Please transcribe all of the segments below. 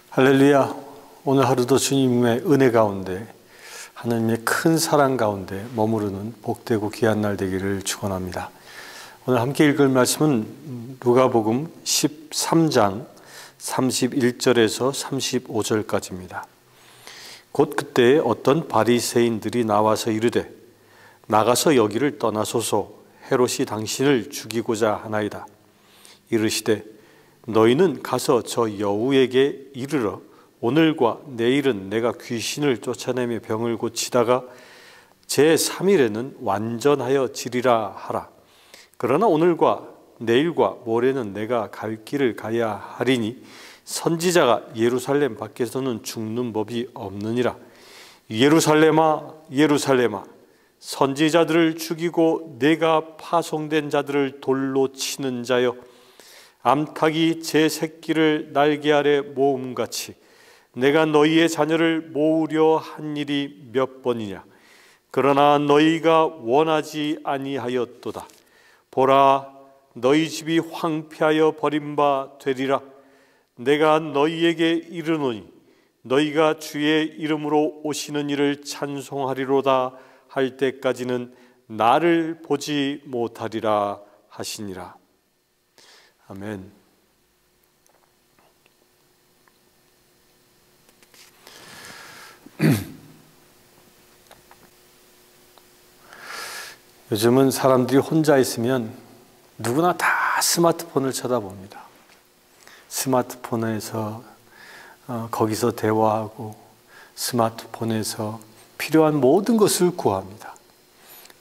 할렐루야. 오늘 하루도 주님의 은혜 가운데, 하나님의 큰 사랑 가운데 머무르는 복되고 귀한 날 되기를 축원합니다. 오늘 함께 읽을 말씀은 누가복음 13장 31절에서 35절까지입니다. 곧 그때 어떤 바리새인들이 나와서 이르되 나가서 여기를 떠나소서, 헤롯이 당신을 죽이고자 하나이다. 이르시되 너희는 가서 저 여우에게 이르러 오늘과 내일은 내가 귀신을 쫓아내며 병을 고치다가 제3일에는 완전하여 지리라 하라. 그러나 오늘과 내일과 모레는 내가 갈 길을 가야 하리니 선지자가 예루살렘 밖에서는 죽는 법이 없느니라. 예루살렘아 예루살렘아, 선지자들을 죽이고 내가 파송된 자들을 돌로 치는 자여, 암탉이 제 새끼를 날개 아래 모음같이 내가 너희의 자녀를 모으려 한 일이 몇 번이냐. 그러나 너희가 원하지 아니하였도다. 보라, 너희 집이 황폐하여 버림바 되리라. 내가 너희에게 이르노니 너희가 주의 이름으로 오시는 이를 찬송하리로다 할 때까지는 나를 보지 못하리라 하시니라. 아멘. 요즘은 사람들이 혼자 있으면 누구나 다 스마트폰을 쳐다봅니다. 스마트폰에서 거기서 대화하고 스마트폰에서 필요한 모든 것을 구합니다.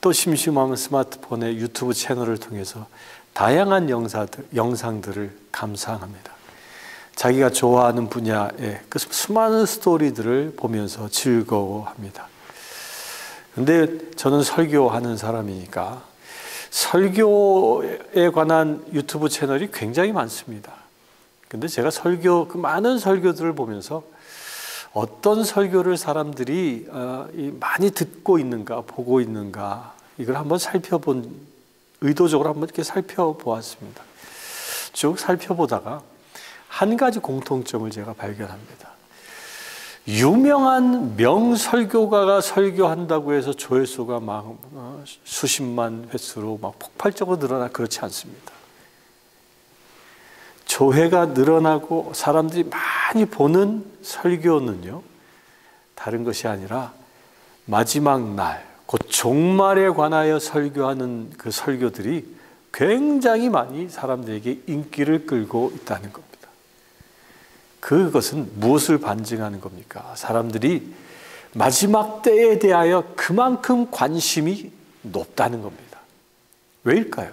또 심심하면 스마트폰의 유튜브 채널을 통해서 다양한 영상들을 감상합니다. 자기가 좋아하는 분야의 그 수많은 스토리들을 보면서 즐거워합니다. 그런데 저는 설교하는 사람이니까 설교에 관한 유튜브 채널이 굉장히 많습니다. 근데 제가 그 많은 설교들을 보면서 어떤 설교를 사람들이 많이 듣고 있는가, 보고 있는가, 이걸 한번 의도적으로 한번 이렇게 살펴보았습니다. 쭉 살펴보다가 한 가지 공통점을 제가 발견합니다. 유명한 명설교가가 설교한다고 해서 조회수가 막 수십만 횟수로 막 폭발적으로 그렇지 않습니다. 조회가 늘어나고 사람들이 많이 보는 설교는요, 다른 것이 아니라 마지막 날, 곧 종말에 관하여 설교하는 그 설교들이 굉장히 많이 사람들에게 인기를 끌고 있다는 겁니다. 그것은 무엇을 반증하는 겁니까? 사람들이 마지막 때에 대하여 그만큼 관심이 높다는 겁니다. 왜일까요?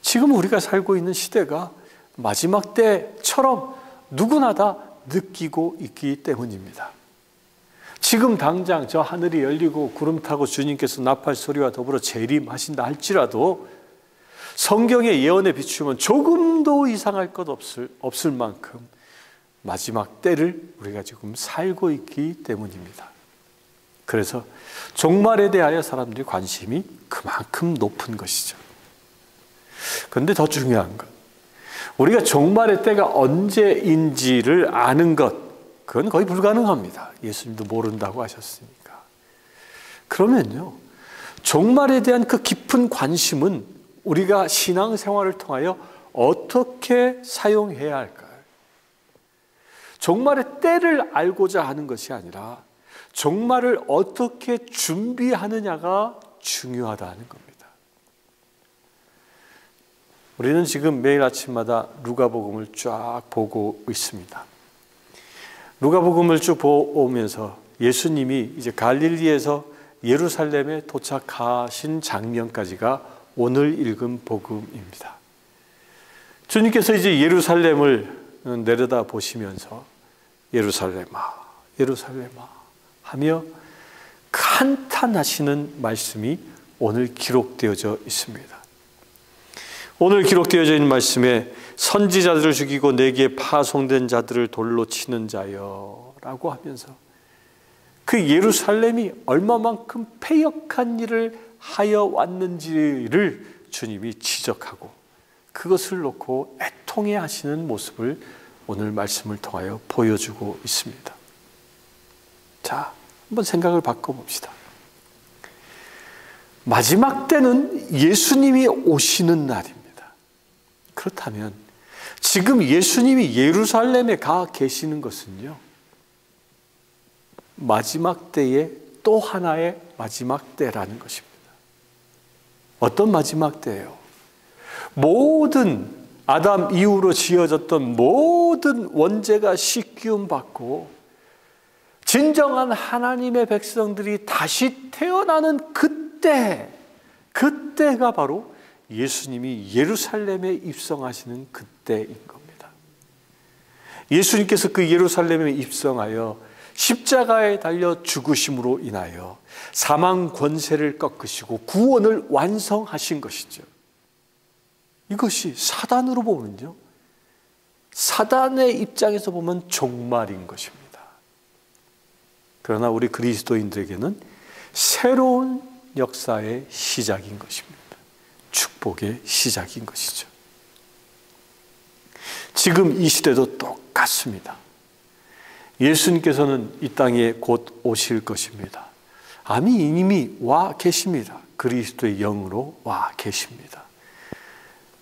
지금 우리가 살고 있는 시대가 마지막 때처럼 누구나 다 느끼고 있기 때문입니다. 지금 당장 저 하늘이 열리고 구름 타고 주님께서 나팔 소리와 더불어 재림하신다 할지라도 성경의 예언에 비추면 조금도 이상할 것 없을 만큼 마지막 때를 우리가 지금 살고 있기 때문입니다. 그래서 종말에 대하여 사람들이 관심이 그만큼 높은 것이죠. 그런데 더 중요한 것, 우리가 종말의 때가 언제인지를 아는 것, 그건 거의 불가능합니다. 예수님도 모른다고 하셨으니까. 그러면요, 종말에 대한 그 깊은 관심은 우리가 신앙생활을 통하여 어떻게 사용해야 할까요? 종말의 때를 알고자 하는 것이 아니라 종말을 어떻게 준비하느냐가 중요하다는 겁니다. 우리는 지금 매일 아침마다 누가복음을 쫙 보고 있습니다. 누가복음을 쭉 보면서 예수님이 이제 갈릴리에서 예루살렘에 도착하신 장면까지가 오늘 읽은 복음입니다. 주님께서 이제 예루살렘을 내려다 보시면서 예루살렘아, 예루살렘아 하며 한탄하시는 말씀이 오늘 기록되어져 있습니다. 오늘 기록되어져 있는 말씀에 선지자들을 죽이고 내게 파송된 자들을 돌로 치는 자여 라고 하면서 그 그 예루살렘이 얼마만큼 패역한 일을 하여 왔는지를 주님이 지적하고 그것을 놓고 애통해 하시는 모습을 오늘 말씀을 통하여 보여주고 있습니다. 자, 한번 생각을 바꿔봅시다. 마지막 때는 예수님이 오시는 날입니다. 그렇다면 지금 예수님이 예루살렘에 가 계시는 것은요, 마지막 때의 또 하나의 마지막 때라는 것입니다. 어떤 마지막 때예요? 모든 아담 이후로 지어졌던 모든 원죄가 씻기움 받고 진정한 하나님의 백성들이 다시 태어나는 그때가 바로 예수님이 예루살렘에 입성하시는 그때인 겁니다. 예수님께서 그 예루살렘에 입성하여 십자가에 달려 죽으심으로 인하여 사망 권세를 꺾으시고 구원을 완성하신 것이죠. 이것이 사단으로 보면요, 사단의 입장에서 보면 종말인 것입니다. 그러나 우리 그리스도인들에게는 새로운 역사의 시작인 것입니다. 축복의 시작인 것이죠. 지금 이 시대도 똑같습니다. 예수님께서는 이 땅에 곧 오실 것입니다. 이미 와 계십니다. 그리스도의 영으로 와 계십니다.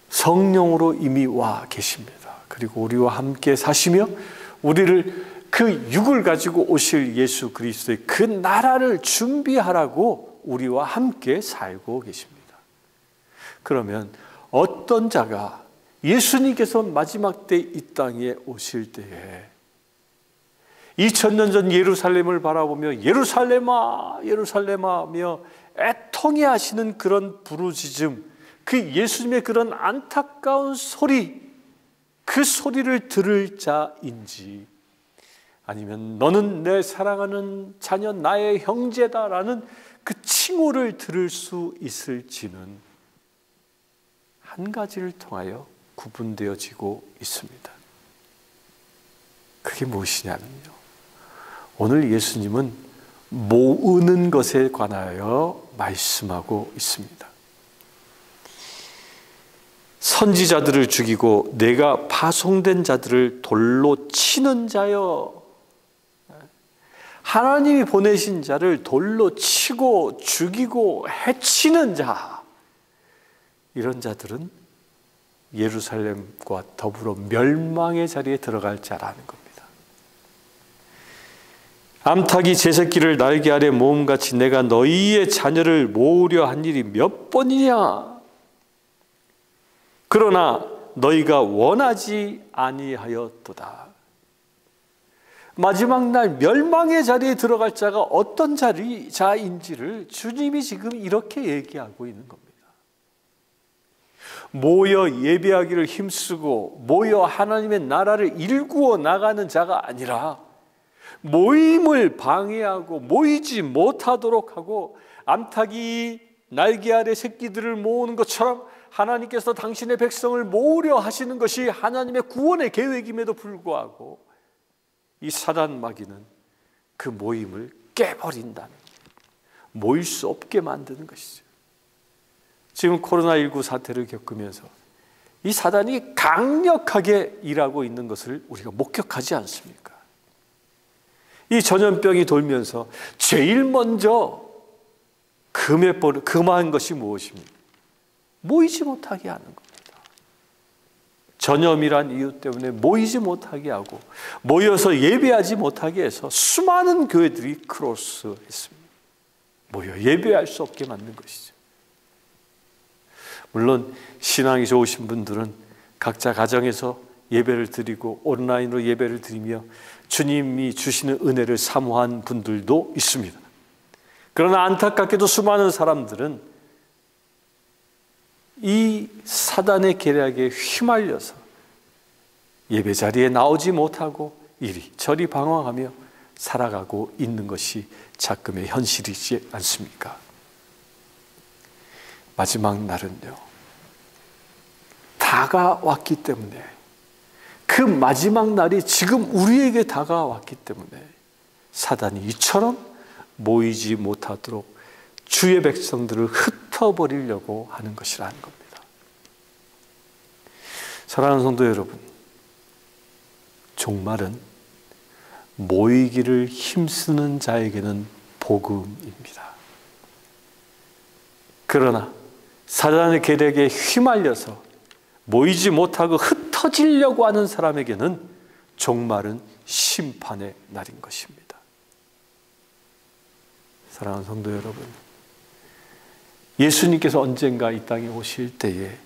성령으로 이미 와 계십니다. 그리고 우리와 함께 사시며 우리를 그 육을 가지고 오실 예수 그리스도의 그 나라를 준비하라고 우리와 함께 살고 계십니다. 그러면 어떤 자가 예수님께서 마지막 때 이 땅에 오실 때에 2000년 전 예루살렘을 바라보며 예루살렘아 예루살렘아 하며 애통해 하시는 그런 부르짖음, 그 예수님의 그런 안타까운 소리, 그 소리를 들을 자인지, 아니면 너는 내 사랑하는 자녀 나의 형제다라는 그 칭호를 들을 수 있을지는 한 가지를 통하여 구분되어지고 있습니다. 그게 무엇이냐면요, 오늘 예수님은 모으는 것에 관하여 말씀하고 있습니다. 선지자들을 죽이고 내가 파송된 자들을 돌로 치는 자여, 하나님이 보내신 자를 돌로 치고 죽이고 해치는 자, 이런 자들은 예루살렘과 더불어 멸망의 자리에 들어갈 자라는 겁니다. 암탉이 제 새끼를 날개 아래 모음같이 내가 너희의 자녀를 모으려 한 일이 몇 번이냐? 그러나 너희가 원하지 아니하였도다. 마지막 날 멸망의 자리에 들어갈 자가 어떤 자인지를 주님이 지금 이렇게 얘기하고 있는 겁니다. 모여 예배하기를 힘쓰고 모여 하나님의 나라를 일구어 나가는 자가 아니라 모임을 방해하고 모이지 못하도록 하고 암탉이 날개 아래 새끼들을 모으는 것처럼 하나님께서 당신의 백성을 모으려 하시는 것이 하나님의 구원의 계획임에도 불구하고 이 사단 마귀는 그 모임을 깨버린다는, 모일 수 없게 만드는 것이죠. 지금 코로나19 사태를 겪으면서 이 사단이 강력하게 일하고 있는 것을 우리가 목격하지 않습니까? 이 전염병이 돌면서 제일 먼저 금한 것이 무엇입니까? 모이지 못하게 하는 겁니다. 전염이란 이유 때문에 모이지 못하게 하고 모여서 예배하지 못하게 해서 수많은 교회들이 크로스했습니다. 모여 예배할 수 없게 만든 것이죠. 물론 신앙이 좋으신 분들은 각자 가정에서 예배를 드리고 온라인으로 예배를 드리며 주님이 주시는 은혜를 사모한 분들도 있습니다. 그러나 안타깝게도 수많은 사람들은 이 사단의 계략에 휘말려서 예배 자리에 나오지 못하고 이리저리 방황하며 살아가고 있는 것이 작금의 현실이지 않습니까? 마지막 날은요, 다가왔기 때문에, 그 마지막 날이 지금 우리에게 다가왔기 때문에 사단이 이처럼 모이지 못하도록 주의 백성들을 흩어버리려고 하는 것이라는 겁니다. 사랑하는 성도 여러분, 종말은 모이기를 힘쓰는 자에게는 복음입니다. 그러나 사단의 계략에 휘말려서 모이지 못하고 흩어지려고 하는 사람에게는 종말은 심판의 날인 것입니다. 사랑하는 성도 여러분, 예수님께서 언젠가 이 땅에 오실 때에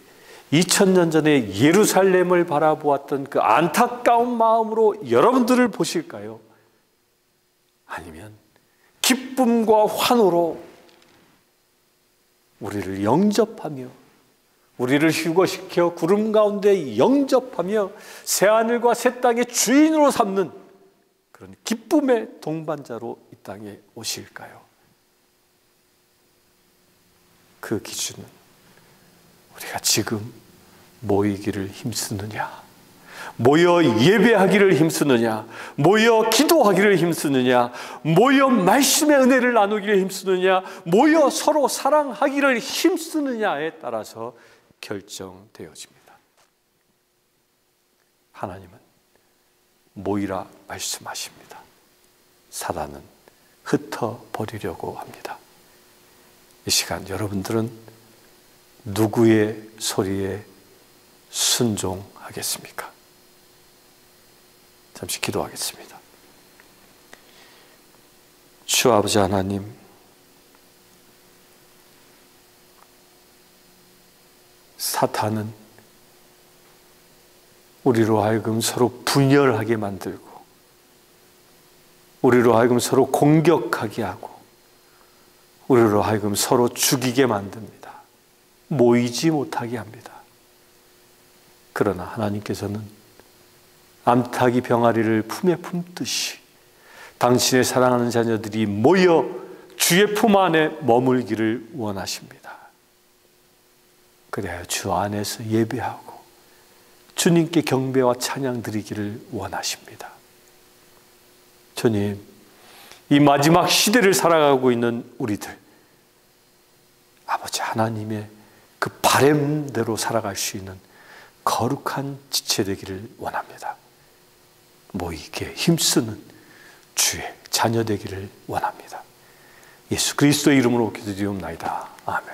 2000년 전에 예루살렘을 바라보았던 그 안타까운 마음으로 여러분들을 보실까요? 아니면 기쁨과 환호로 우리를 영접하며 우리를 휴거시켜 구름 가운데 영접하며 새하늘과 새 땅의 주인으로 삼는 그런 기쁨의 동반자로 이 땅에 오실까요? 그 기준은 우리가 지금 모이기를 힘쓰느냐, 모여 예배하기를 힘쓰느냐, 모여 기도하기를 힘쓰느냐, 모여 말씀의 은혜를 나누기를 힘쓰느냐, 모여 서로 사랑하기를 힘쓰느냐에 따라서 결정되어집니다. 하나님은 모이라 말씀하십니다. 사단은 흩어버리려고 합니다. 이 시간 여러분들은 누구의 소리에 순종하겠습니까? 잠시 기도하겠습니다. 주 아버지 하나님, 사탄은 우리로 하여금 서로 분열하게 만들고 우리로 하여금 서로 공격하게 하고 우리로 하여금 서로 죽이게 만듭니다. 모이지 못하게 합니다. 그러나 하나님께서는 암탉이 병아리를 품에 품듯이 당신의 사랑하는 자녀들이 모여 주의 품 안에 머물기를 원하십니다. 그래야 주 안에서 예배하고 주님께 경배와 찬양 드리기를 원하십니다. 주님, 이 마지막 시대를 살아가고 있는 우리들, 아버지 하나님의 그 바램대로 살아갈 수 있는 거룩한 지체 되기를 원합니다. 모이게 힘쓰는 주의 자녀 되기를 원합니다. 예수 그리스도의 이름으로 기도드리옵나이다. 아멘.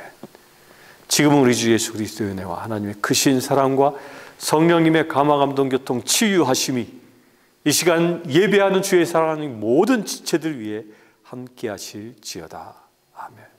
지금은 우리 주 예수 그리스도의 은혜와 하나님의 크신 사랑과 성령님의 감화 감동 교통 치유하심이 이 시간 예배하는 주의 사랑하는 모든 지체들 위해 함께 하실지어다. 아멘.